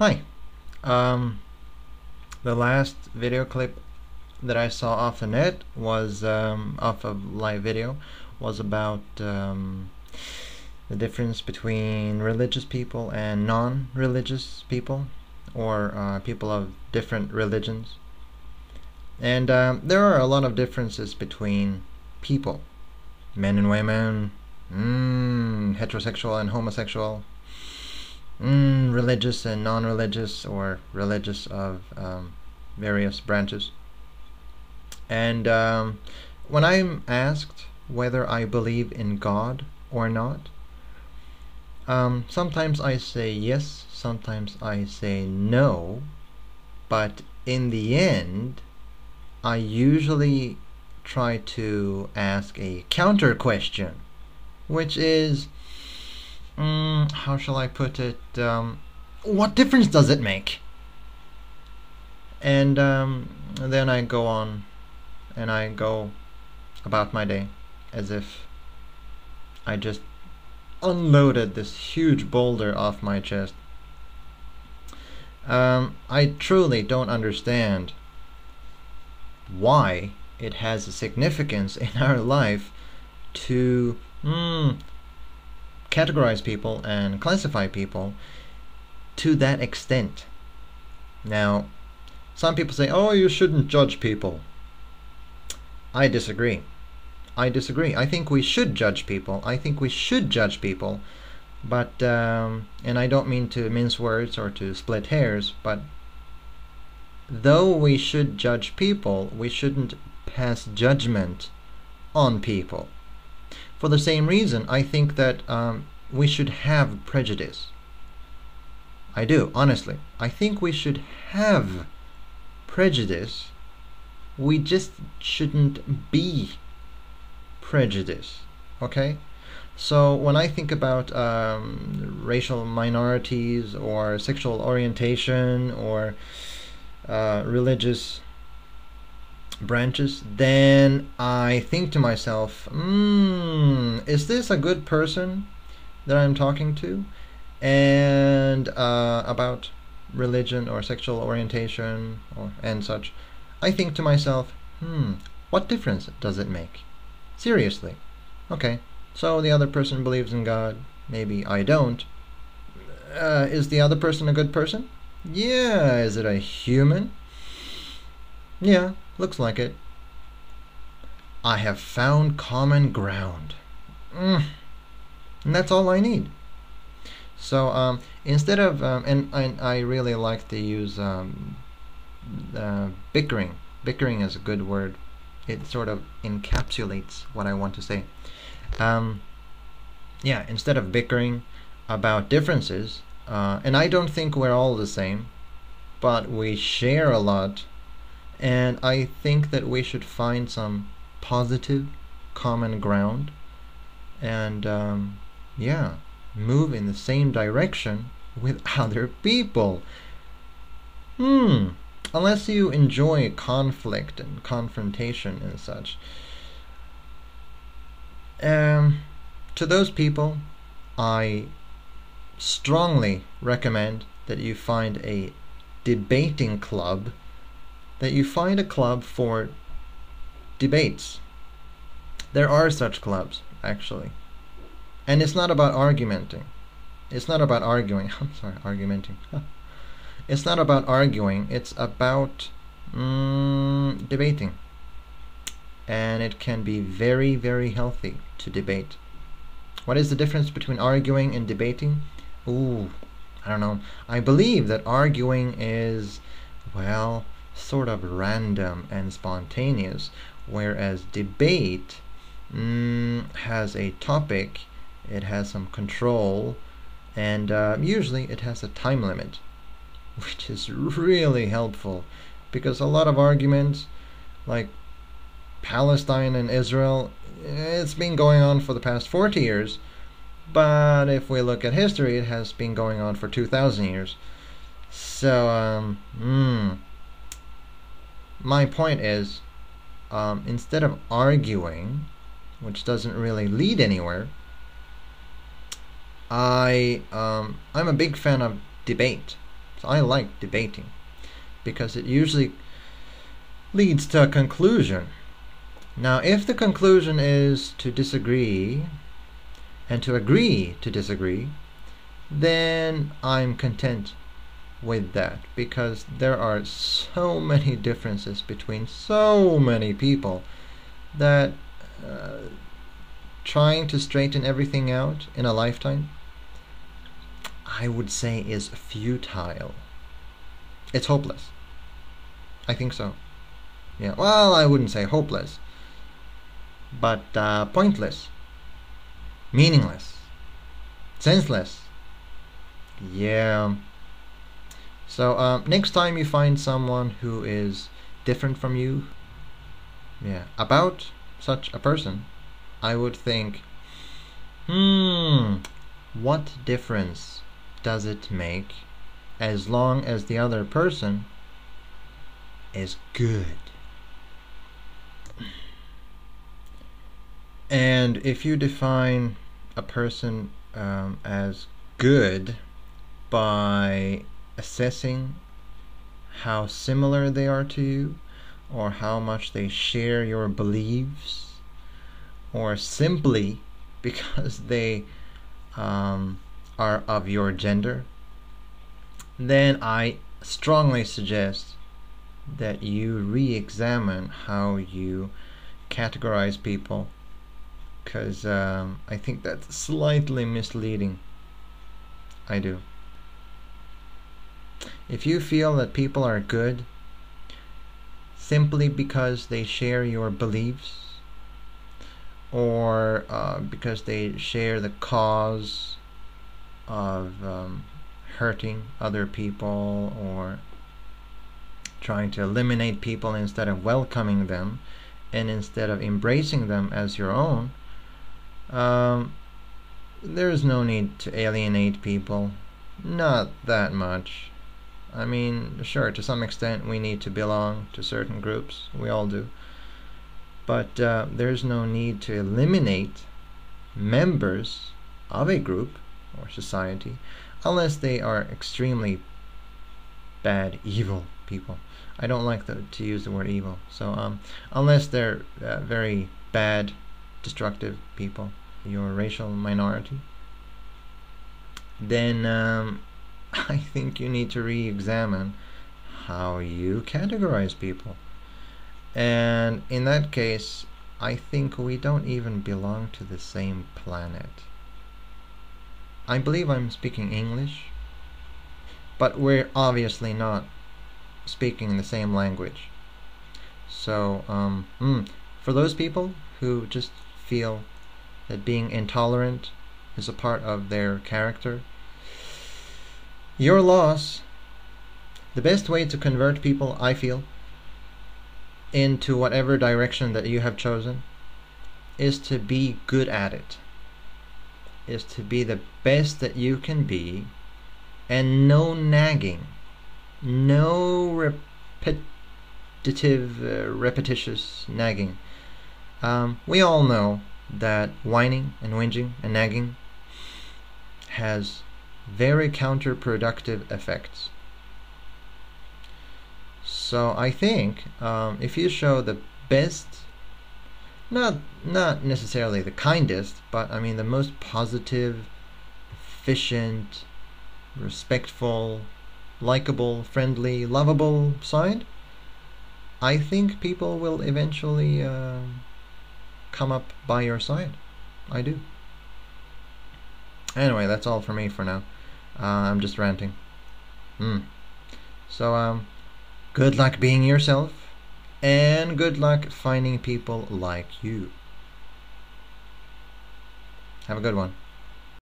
Hi. Um, the last video clip that I saw off the net was off of live video was about the difference between religious people and non-religious people, or people of different religions. And there are a lot of differences between people, men and women, heterosexual and homosexual, religious and non-religious, or religious of various branches. And when I'm asked whether I believe in God or not, sometimes I say yes, sometimes I say no, but in the end, I usually try to ask a counter question, which is, how shall I put it? What difference does it make? And then I go on and I go about my day as if I just unloaded this huge boulder off my chest. I truly don't understand why it has a significance in our life to categorize people and classify people to that extent. Now, some people say, oh, you shouldn't judge people. I disagree. I think we should judge people. But, and I don't mean to mince words or to split hairs, but though we should judge people, we shouldn't pass judgment on people. For the same reason, I think that we should have prejudice. I do, honestly. I think we should have prejudice. We just shouldn't be prejudiced. Okay? So when I think about racial minorities or sexual orientation or religious branches, then I think to myself, is this a good person that I'm talking to? And about religion or sexual orientation and such, I think to myself, what difference does it make? Seriously. Okay, so the other person believes in God, maybe I don't. Is the other person a good person? Yeah. Is it a human? Yeah, looks like it. I have found common ground. And that's all I need. So instead of, and I really like to use bickering. Bickering is a good word. It sort of encapsulates what I want to say. Yeah, instead of bickering about differences, and I don't think we're all the same, but we share a lot, and I think that we should find some positive common ground and yeah, move in the same direction with other people. Unless you enjoy conflict and confrontation and such. To those people, I strongly recommend that you find a debating club, that you find a club for debates. There are such clubs, actually. And it's not about argumenting. It's not about arguing. I'm sorry, argumenting. It's not about arguing. It's about debating. And it can be very, very healthy to debate. What is the difference between arguing and debating? Ooh, I don't know. I believe that arguing is, well, sort of random and spontaneous, whereas debate has a topic, it has some control, and usually it has a time limit, which is really helpful, because a lot of arguments, like Palestine and Israel, it's been going on for the past 40 years, but if we look at history, it has been going on for 2,000 years. So, my point is, instead of arguing, which doesn't really lead anywhere, I'm a big fan of debate. So I like debating because it usually leads to a conclusion. Now, if the conclusion is to disagree and to agree to disagree, then I'm content with that, because there are so many differences between so many people that trying to straighten everything out in a lifetime, I would say, is futile. It's hopeless. I think so. Yeah, well, I wouldn't say hopeless, but pointless, meaningless, senseless. Yeah. So next time you find someone who is different from you, yeah, about such a person, I would think, what difference does it make as long as the other person is good? And if you define a person as good by assessing how similar they are to you, or how much they share your beliefs, or simply because they are of your gender, then I strongly suggest that you re-examine how you categorize people, because I think that's slightly misleading. I do. If you feel that people are good simply because they share your beliefs, or because they share the cause of hurting other people, or trying to eliminate people instead of welcoming them, and instead of embracing them as your own, there's no need to alienate people. Not that much. I mean, sure, to some extent we need to belong to certain groups. We all do. But there's no need to eliminate members of a group or society unless they are extremely bad, evil people. I don't like to use the word evil. So unless they're very bad, destructive people, your racial minority, then I think you need to re-examine how you categorize people. And in that case, I think we don't even belong to the same planet. I believe I'm speaking English, but we're obviously not speaking the same language. So for those people who just feel that being intolerant is a part of their character, your loss. The best way to convert people, I feel, into whatever direction that you have chosen is to be good at it, is to be the best that you can be, and no nagging, no repetitious nagging. We all know that whining and whinging and nagging has very counterproductive effects. So I think if you show the best, not necessarily the kindest, but I mean the most positive, efficient, respectful, likable, friendly, lovable side, I think people will eventually come up by your side. I do. Anyway, that's all for me for now. I'm just ranting. So good luck being yourself, and good luck finding people like you. Have a good one.